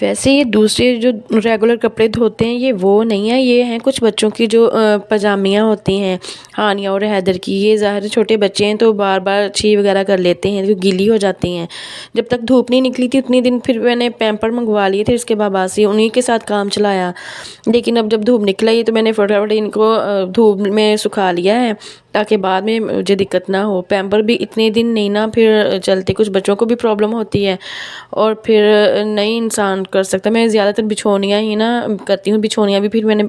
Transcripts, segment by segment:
ویسے یہ دوسرے جو ریگولر کپڑے دھوتے ہیں یہ وہ نہیں ہے، یہ ہیں کچھ بچوں کی جو پجامیاں ہوتی ہیں، ہانیہ اور حیدر کی۔ یہ ظاہر چھوٹے بچے ہیں تو بار بار چھی وغیرہ کر لیتے ہیں، جو گیلی ہو جاتی ہیں۔ جب تک دھوپ نہیں نکلی تھی اتنی دن پھر میں نے پیمپر منگوا لیے تھے اس کے بابا سے، انہی کے ساتھ کام چلایا۔ لیکن اب جب دھوپ نکلا یہ تو میں نے فٹافٹ ان کو دھوپ میں سکھا لیا ہے تاکہ بعد میں مجھے دقت نہ ہو۔ پیمپر بھی اتنے دن نہیں نا پھر چلتے، کچھ بچوں کو بھی پرابلم ہوتی ہے اور پھر نہیں انسان کر سکتا۔ میں زیادہ تر بچھونیاں ہی نا کرتی ہوں، بچھونیاں بھی پھر میں نے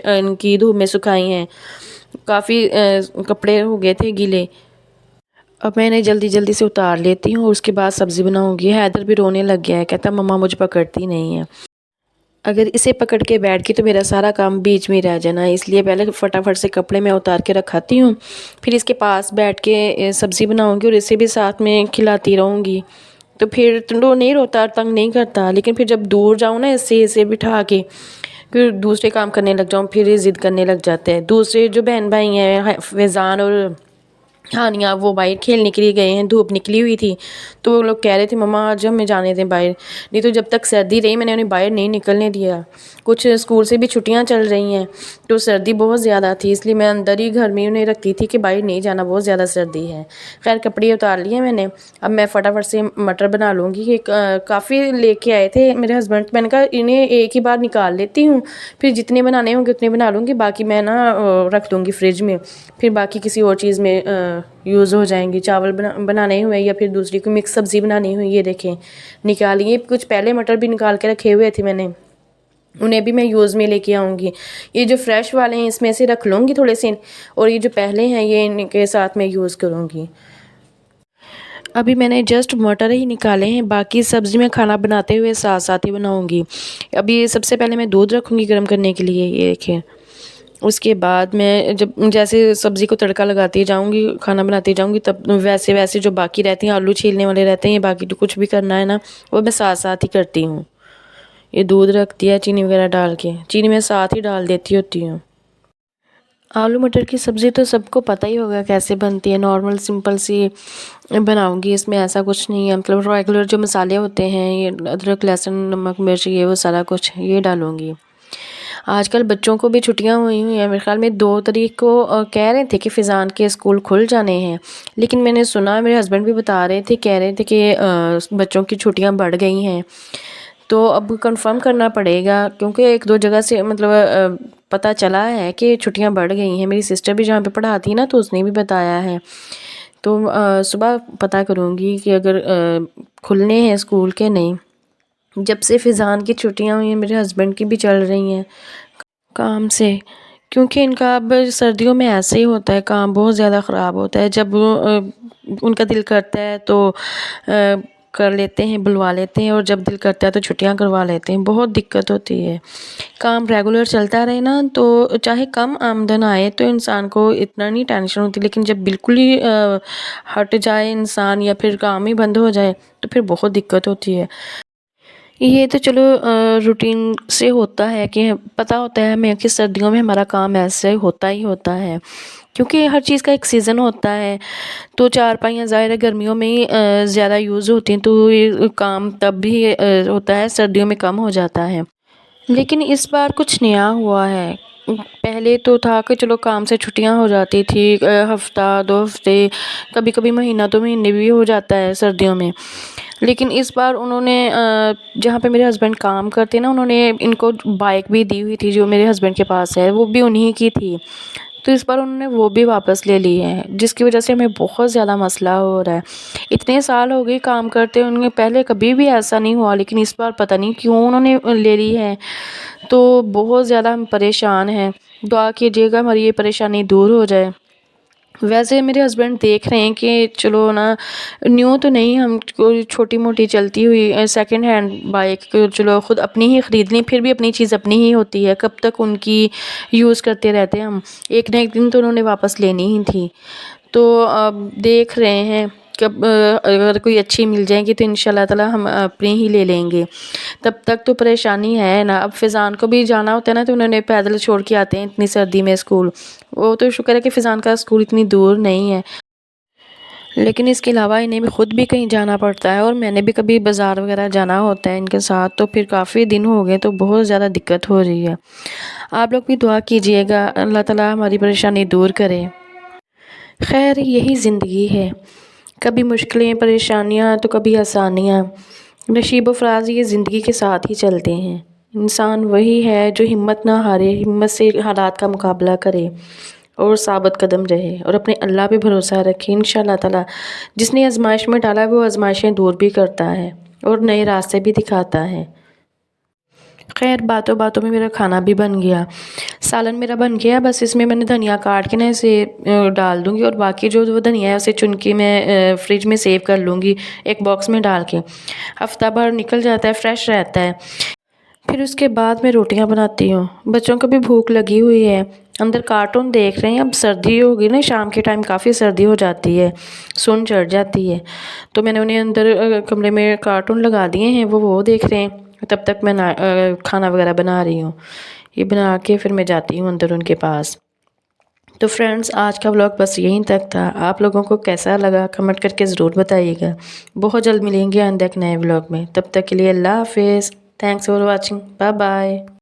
ان کی دھوپ میں سکھائی ہیں، کافی کپڑے ہو گئے تھے گیلے۔ اب میں نے جلدی جلدی سے اتار لیتی ہوں اور اس کے بعد سبزی بناؤں گی۔ حیدر بھی رونے لگ گیا ہے، کہتا مما مجھے پکڑتی نہیں ہے۔ اگر اسے پکڑ کے بیٹھ گئی تو میرا سارا کام بیچ میں رہ جانا ہے، اس لیے پہلے فٹافٹ سے کپڑے میں اتار کے رکھاتی ہوں، پھر اس کے پاس بیٹھ کے سبزی بناؤں گی اور اسے بھی ساتھ میں کھلاتی رہوں گی۔ تو پھر نہیں روتا، تنگ نہیں کرتا، لیکن پھر جب دور جاؤں نا اسے بٹھا کے پھر دوسرے کام کرنے لگ جاؤں پھر یہ ضد کرنے لگ جاتے ہیں۔ دوسرے جو بہن بھائی ہیں فیضان اور ہانیہ، وہ باہر کھیلنے کے لیے گئے ہیں، دھوپ نکلی ہوئی تھی تو وہ لوگ کہہ رہے تھے مما آج ہمیں جانے دیں باہر، نہیں تو جب تک سردی رہی میں نے انہیں باہر نہیں نکلنے دیا۔ کچھ اسکول سے بھی چھٹیاں چل رہی ہیں تو سردی بہت زیادہ تھی، اس لیے میں اندر ہی گھر میں انہیں رکھتی تھی کہ باہر نہیں جانا، بہت زیادہ سردی ہے۔ خیر کپڑے اتار لیے میں نے، اب میں فٹافٹ سے مٹر بنا لوں گی۔ کہ کافی لے کے آئے تھے میرے ہسبینڈ، میں نے کہا انہیں ایک ہی بار نکال لیتی ہوں، پھر جتنے بنانے ہوں گے اتنے بنا لوں گی، باقی میں نا رکھ دوں گی فریج میں، پھر باقی کسی اور چیز میں یوز ہو جائیں گی۔ چاول بنانے ہوئے یا پھر دوسری کوئی مکس سبزی بنانی ہوئی، یہ دیکھیں نکالیے۔ کچھ پہلے مٹر بھی نکال کے رکھے ہوئے تھے میں نے، انہیں بھی میں یوز میں لے کے آؤں گی۔ یہ جو فریش والے ہیں اس میں سے رکھ لوں گی تھوڑے سے، اور یہ جو پہلے ہیں یہ ان کے ساتھ میں یوز کروں گی۔ ابھی میں نے جسٹ مٹر ہی نکالے ہیں، باقی سبزی میں کھانا بناتے ہوئے ساتھ ساتھ ہی بناؤں گی۔ ابھی سب سے پہلے میں دودھ رکھوں گی گرم کرنے کے لیے، یہ دیکھیں۔ اس کے بعد میں جب جیسے سبزی کو تڑکا لگاتی جاؤں گی، کھانا بناتی جاؤں گی، تب ویسے ویسے جو باقی رہتی ہیں آلو چھیلنے والے رہتے ہیں، باقی جو کچھ بھی کرنا ہے نا وہ میں ساتھ ساتھ ہی کرتی ہوں۔ یہ دودھ رکھ دیا چینی وغیرہ ڈال کے، چینی میں ساتھ ہی ڈال دیتی ہوتی ہوں۔ آلو مٹر کی سبزی تو سب کو پتہ ہی ہوگا کیسے بنتی ہے، نارمل سمپل سی بناؤں گی، اس میں ایسا کچھ نہیں ہے، مطلب ریگولر جو مسالے ہوتے ہیں، یہ ادرک لہسن نمک مرچ یہ وہ سارا کچھ یہ ڈالوں گی۔ آج کل بچوں کو بھی چھٹیاں ہوئی ہیں، میرے خیال میں 2 تاریخ کو کہہ رہے تھے کہ فیضان کے اسکول کھل جانے ہیں، لیکن میں نے سنا میرے ہسبینڈ بھی بتا رہے تھے، کہہ رہے تھے کہ بچوں کی چھٹیاں بڑھ گئی ہیں، تو اب کنفرم کرنا پڑے گا کیونکہ 1-2 جگہ سے مطلب پتہ چلا ہے کہ چھٹیاں بڑھ گئی ہیں۔ میری سسٹر بھی جہاں پہ پڑھاتی ہے نا تو اس نے بھی بتایا ہے، تو صبح پتہ کروں گی کہ اگر کھلنے ہیں اسکول کے نہیں۔ جب سے فیضان کی چھٹیاں ہوئی ہیں میرے ہسبینڈ کی بھی چل رہی ہیں کام سے، کیونکہ ان کا اب سردیوں میں ایسے ہی ہوتا ہے، کام بہت زیادہ خراب ہوتا ہے۔ جب ان کا دل کرتا ہے تو کر لیتے ہیں، بلوا لیتے ہیں، اور جب دل کرتا ہے تو چھٹیاں کروا لیتے ہیں، بہت دقت ہوتی ہے۔ کام ریگولر چلتا رہے نا تو چاہے کم آمدن آئے تو انسان کو اتنا نہیں ٹینشن ہوتی، لیکن جب بالکل ہی ہٹ جائے انسان یا پھر کام ہی بند ہو جائے تو پھر بہت دقت ہوتی ہے۔ یہ تو چلو روٹین سے ہوتا ہے کہ پتہ ہوتا ہے ہمیں کہ سردیوں میں ہمارا کام ایسے ہوتا ہی ہوتا ہے، کیونکہ ہر چیز کا ایک سیزن ہوتا ہے، تو چارپائیاں ظاہر ہے گرمیوں میں ہی زیادہ یوز ہوتی ہیں، تو یہ کام تب بھی ہوتا ہے، سردیوں میں کم ہو جاتا ہے۔ لیکن اس بار کچھ نیا ہوا ہے، پہلے تو تھا کہ چلو کام سے چھٹیاں ہو جاتی تھی، ہفتہ 2 ہفتے، کبھی کبھی مہینہ 2 مہینے بھی ہو جاتا ہے سردیوں میں، لیکن اس بار انہوں نے جہاں پہ میرے ہسبینڈ کام کرتے ہیں نا انہوں نے ان کو بائک بھی دی ہوئی تھی جو میرے ہسبینڈ کے پاس ہے، وہ بھی انہی کی تھی، تو اس بار انہوں نے وہ بھی واپس لے لی ہے، جس کی وجہ سے ہمیں بہت زیادہ مسئلہ ہو رہا ہے۔ اتنے سال ہو گئے کام کرتے ان کے، پہلے کبھی بھی ایسا نہیں ہوا، لیکن اس بار پتہ نہیں کیوں انہوں نے لے لی ہے، تو بہت زیادہ ہم پریشان ہیں۔ دعا کیجیے گا ہماری یہ پریشانی دور ہو جائے۔ ویسے میرے ہسبینڈ دیکھ رہے ہیں کہ چلو نا نیو تو نہیں، ہم کوئی چھوٹی موٹی چلتی ہوئی سیکنڈ ہینڈ بائک چلو خود اپنی ہی خرید لیں، پھر بھی اپنی چیز اپنی ہی ہوتی ہے، کب تک ان کی یوز کرتے رہتے ہیں ہم، ایک نہ ایک دن تو انہوں نے واپس لینی ہی تھی، تو اب دیکھ رہے ہیں کب اگر کوئی اچھی مل جائے گی تو انشاءاللہ تعالی ہم اپنی ہی لے لیں گے، تب تک تو پریشانی ہے نا۔ اب فیضان کو بھی جانا ہوتا ہے نا تو انہوں نے پیدل چھوڑ کے آتے ہیں اتنی سردی میں اسکول، وہ تو شکر ہے کہ فیضان کا اسکول اتنی دور نہیں ہے، لیکن اس کے علاوہ انہیں بھی خود بھی کہیں جانا پڑتا ہے، اور میں نے بھی کبھی بازار وغیرہ جانا ہوتا ہے ان کے ساتھ، تو پھر کافی دن ہو گئے تو بہت زیادہ دقت ہو رہی ہے۔ آپ لوگ بھی دعا کیجئے گا، اللہ تعالیٰ ہماری پریشانی دور کرے۔ خیر یہی زندگی ہے، کبھی مشکلیں پریشانیاں تو کبھی آسانیاں، نصیب و فراز یہ زندگی کے ساتھ ہی چلتے ہیں۔ انسان وہی ہے جو ہمت نہ ہارے، ہمت سے حالات کا مقابلہ کرے اور ثابت قدم رہے اور اپنے اللہ پہ بھروسہ رکھے۔ انشاءاللہ تعالیٰ جس نے آزمائش میں ڈالا ہے وہ آزمائشیں دور بھی کرتا ہے اور نئے راستے بھی دکھاتا ہے۔ خیر باتوں باتوں میں میرا کھانا بھی بن گیا، سالن میرا بن گیا، بس اس میں نے دھنیا کاٹ کے اسے ڈال دوں گی، اور باقی جو وہ دھنیا ہے اسے چن کے میں فریج میں سیو کر لوں گی ایک باکس میں ڈال کے، ہفتہ بھر نکل جاتا ہے، فریش رہتا ہے۔ پھر اس کے بعد میں روٹیاں بناتی ہوں، بچوں کو بھی بھوک لگی ہوئی ہے، اندر کارٹون دیکھ رہے ہیں۔ اب سردی ہوگی نا، شام کے ٹائم کافی سردی ہو جاتی ہے، سن چڑھ جاتی ہے، تو میں نے انہیں اندر کمرے میں کارٹون لگا دیے ہیں، وہ دیکھ رہے ہیں، تب تک میں کھانا وغیرہ بنا رہی ہوں۔ یہ بنا کے پھر میں جاتی ہوں اندر ان کے پاس۔ تو فرینڈز آج کا ولاگ بس یہیں تک تھا، آپ لوگوں کو کیسا لگا کمنٹ کر کے ضرور بتائیے گا۔ بہت جلد ملیں گے آئندہ ایک نئے ولاگ میں، تب تک کے لیے اللہ حافظ، thanks for watching, bye bye.